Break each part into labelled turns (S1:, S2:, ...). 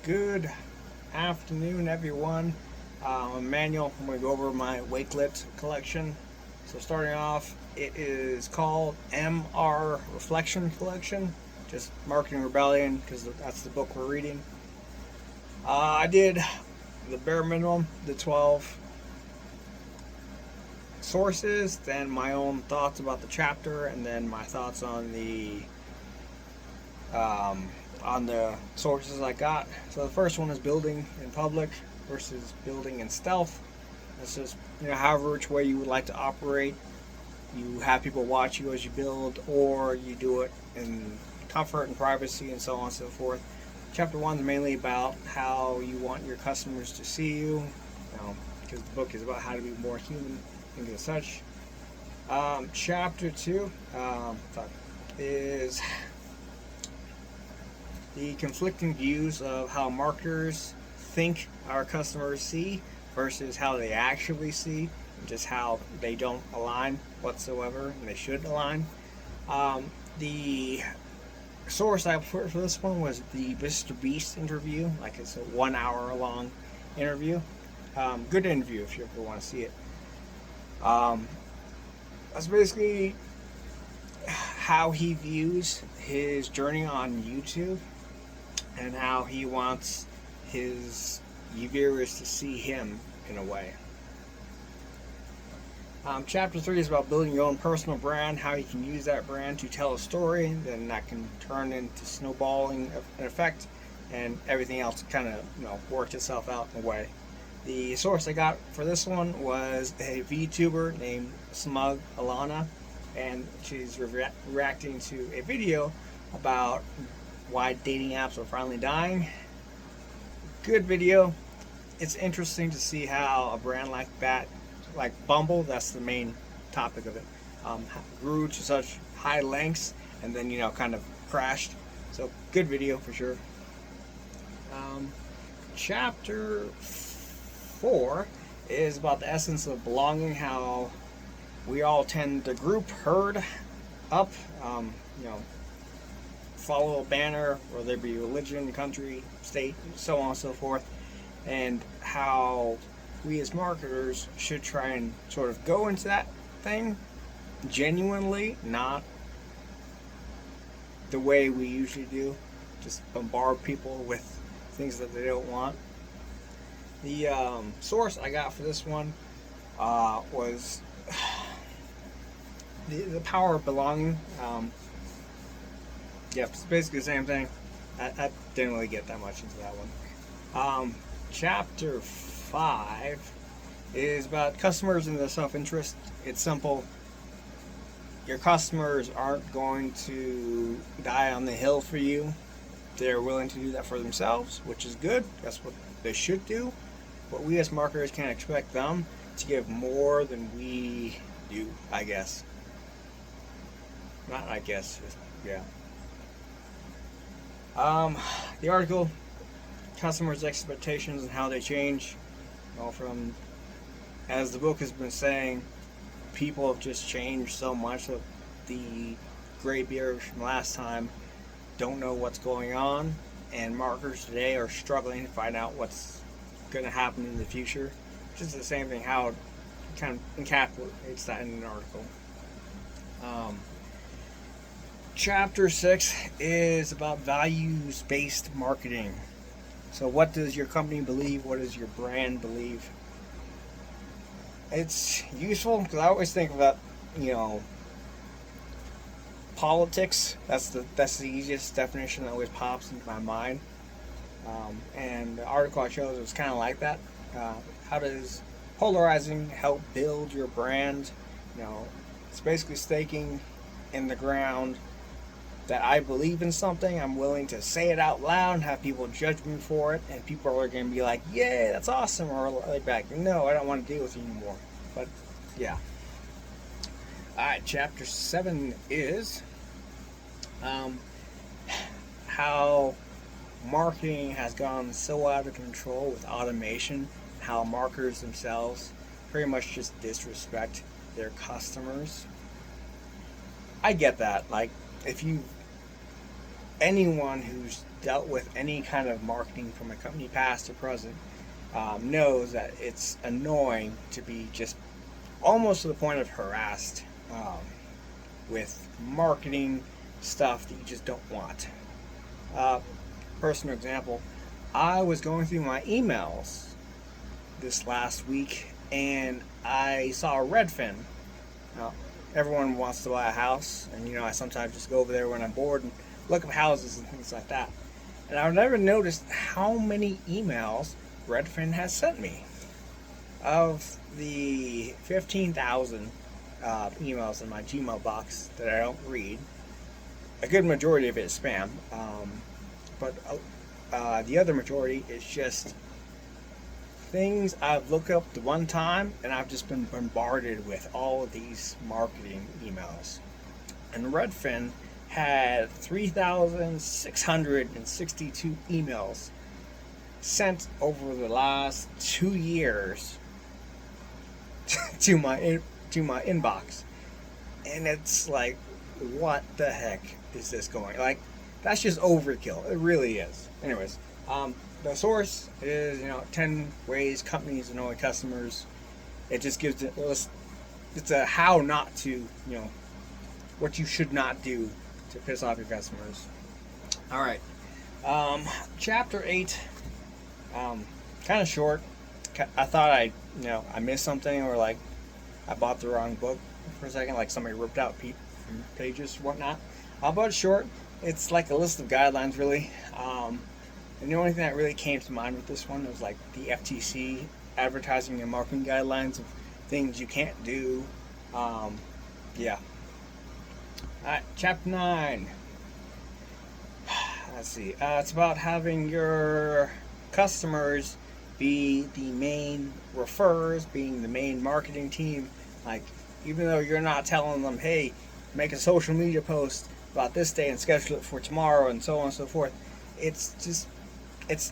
S1: Good afternoon, everyone. I'm Emmanuel. I'm going to go over my waklet collection. So, starting off, it is called MR Reflection Collection, just Marketing Rebellion, because that's the book we're reading. I did the bare minimum, the 12 sources, then my own thoughts about the chapter, and then my thoughts on the sources I got. So the first one is building in public versus building in stealth. That's just, however which way you would like to operate. You have people watch you as you build, or you do it in comfort and privacy, and so on and so forth. Chapter 1 is mainly about how you want your customers to see you, because the book is about how to be more human, things as such. Chapter 2 is the conflicting views of how marketers think our customers see versus how they actually see, and just how they don't align whatsoever, and they should align. The source I put for this one was the Mr. Beast interview. Like, it's a 1 hour long interview. Good interview if you ever want to see it. That's basically how he views his journey on YouTube and how he wants his viewers to see him in a way. Chapter 3 is about building your own personal brand, how you can use that brand to tell a story, then that can turn into snowballing an effect, and everything else kind of works itself out in a way. The source I got for this one was a VTuber named Smug Alana, and she's reacting to a video about why dating apps are finally dying. Good video. It's interesting to see how a brand like that, like Bumble, that's the main topic of it, grew to such high lengths and then kind of crashed. So good video for sure. Chapter 4 is about the essence of belonging, how we all tend to group, herd up, follow a banner, whether it be religion, country, state, so on and so forth, and how we as marketers should try and sort of go into that thing genuinely, not the way we usually do, just bombard people with things that they don't want. The source I got for this one was the power of belonging. Yep, it's basically the same thing. I didn't really get that much into that one. Chapter 5 is about customers and their self-interest. It's simple. Your customers aren't going to die on the hill for you. They're willing to do that for themselves, which is good. That's what they should do. But we as marketers can't expect them to give more than we do, I guess. Not I guess, just, yeah. The article, customers' expectations and how they change. From, as the book has been saying, people have just changed so much that the gray bears from last time don't know what's going on, and marketers today are struggling to find out what's going to happen in the future. Which is the same thing, how it kind of encapsulates that in an article. Chapter 6 is about values-based marketing. So what does your company believe? What does your brand believe? It's useful because I always think about, politics. That's the easiest definition that always pops into my mind. And the article I chose was kind of like that. How does polarizing help build your brand? It's basically staking in the ground that I believe in something. I'm willing to say it out loud and have people judge me for it, and people are going to be like, "Yay, that's awesome," or like back, "No, I don't want to deal with you anymore." But yeah. Alright, chapter 7 is how marketing has gone so out of control with automation, how marketers themselves pretty much just disrespect their customers. I get that. Like, if you anyone who's dealt with any kind of marketing from a company past or present knows that it's annoying to be just almost to the point of harassed with marketing stuff that you just don't want. Uh, Personal example, I was going through my emails this last week and I saw Redfin. Now, everyone wants to buy a house, and I sometimes just go over there when I'm bored and look up houses and things like that. And I've never noticed how many emails Redfin has sent me. Of the 15,000 emails in my Gmail box that I don't read, a good majority of it is spam. But the other majority is just things I've looked up the one time, and I've just been bombarded with all of these marketing emails. And Redfin had 3,662 emails sent over the last 2 years to my inbox, and it's like, what the heck is this going? Like, that's just overkill. It really is. Anyways, the source is 10 ways companies annoy customers. It just gives it's a how not to what you should not do to piss off your customers. All right, chapter 8, kind of short. I thought I missed something, or like I bought the wrong book for a second, like somebody ripped out pages or whatnot. But it's short. It's like a list of guidelines, really. And the only thing that really came to mind with this one was like the FTC advertising and marketing guidelines of things you can't do. Yeah. Alright, chapter 9. Let's see. It's about having your customers be the main referrers, being the main marketing team. Like, even though you're not telling them, hey, make a social media post about this day and schedule it for tomorrow and so on and so forth, it's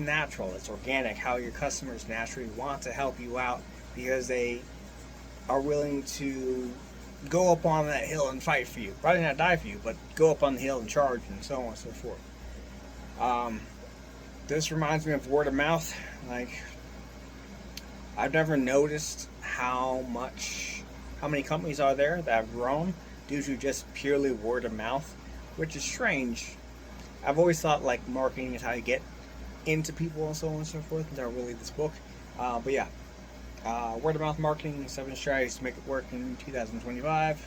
S1: natural, it's organic how your customers naturally want to help you out because they are willing to go up on that hill and fight for you. Probably not die for you, but go up on the hill and charge and so on and so forth. This reminds me of word of mouth. Like, I've never noticed how many companies are there that have grown due to just purely word of mouth, which is strange. I've always thought like marketing is how you get into people and so on and so forth. It's not really this book, but yeah, word of mouth marketing, 7 strategies to make it work in 2025.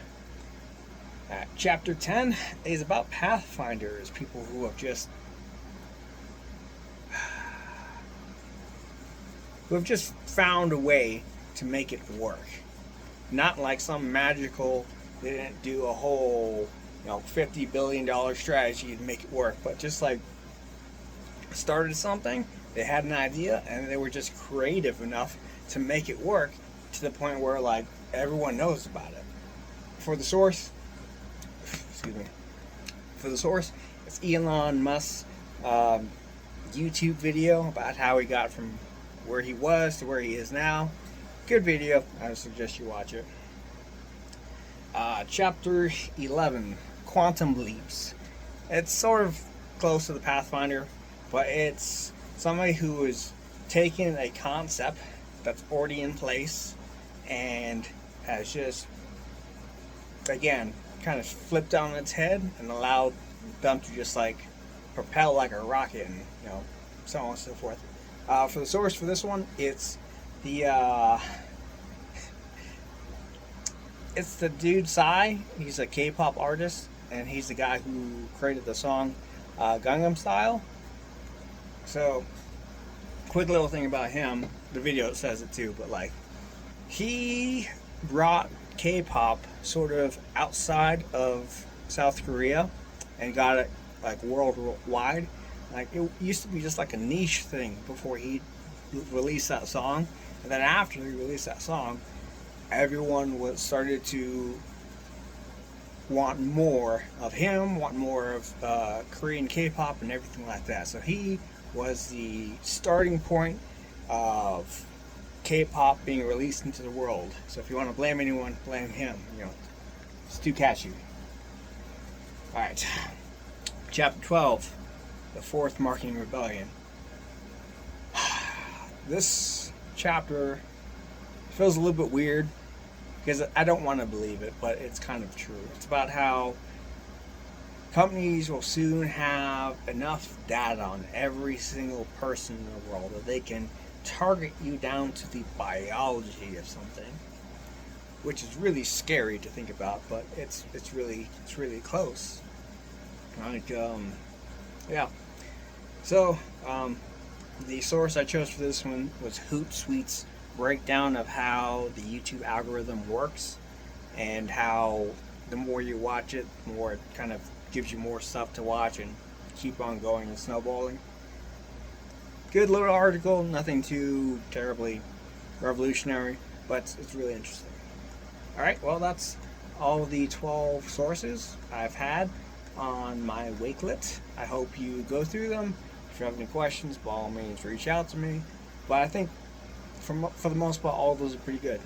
S1: Chapter 10 is about pathfinders, people who have just found a way to make it work. Not like some magical, they didn't do a whole $50 billion strategy to make it work, but just like started something, they had an idea, and they were just creative enough to make it work to the point where like everyone knows about it. For the source, it's Elon Musk's YouTube video about how he got from where he was to where he is now. Good video. I would suggest you watch it. Chapter 11, Quantum Leaps. It's sort of close to the Pathfinder, but it's somebody who is taking a concept that's already in place and has just, again, kind of flipped on its head and allowed them to just like propel like a rocket and so on and so forth. For the source for this one, it's the dude Psy. He's a K-pop artist, and he's the guy who created the song Gangnam Style. So, quick little thing about him. The video says it too, but like, he brought K-pop sort of outside of South Korea and got it like worldwide. Like, it used to be just like a niche thing before he released that song, and then after he released that song, everyone started to want more of him, want more of Korean K-pop and everything like that. So he was the starting point of K-pop being released into the world. So if you want to blame anyone, blame him. It's too catchy. Alright. Chapter 12, the Fourth Marketing Rebellion. This chapter feels a little bit weird because I don't want to believe it, but it's kind of true. It's about how companies will soon have enough data on every single person in the world that they can target you down to the biology of something, which is really scary to think about, but it's really close. Like yeah. So the source I chose for this one was Hootsuite's breakdown of how the YouTube algorithm works and how the more you watch it, the more it kind of gives you more stuff to watch and keep on going and snowballing. Good little article, nothing too terribly revolutionary, but it's really interesting. Alright, well, that's all the 12 sources I've had on my waklet. I hope you go through them. If you have any questions, by all means reach out to me. But I think for the most part, all of those are pretty good.